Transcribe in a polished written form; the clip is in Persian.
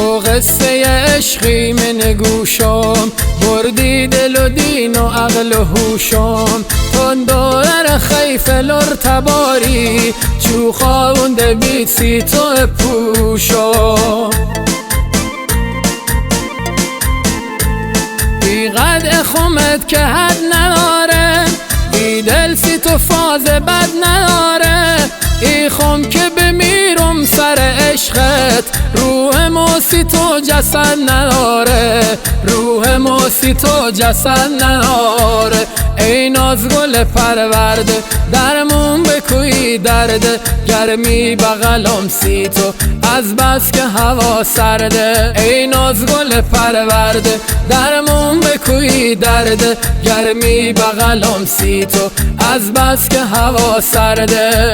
تو قصه عشقی من گوشم، بردی دل و دین و عقل و هوشم. تون دور خیفل ارتباری، چو خاونده بیتی تو پوشم. بی قد خمت که حد نداره، بی دل سی تو فاز بد نداره. ای خم که بمیرم سر عشقت، روح موسی تو جسد نداره، روح موسی تو جسد نداره. ای ناز گل پرورده، درمون بکوی درده، گرمی بغلم سی تو از بس که هوا سرده. ای ناز گل پرورده، درمون بکوی درده، گرمی بغلم سی تو از بس که هوا سرده.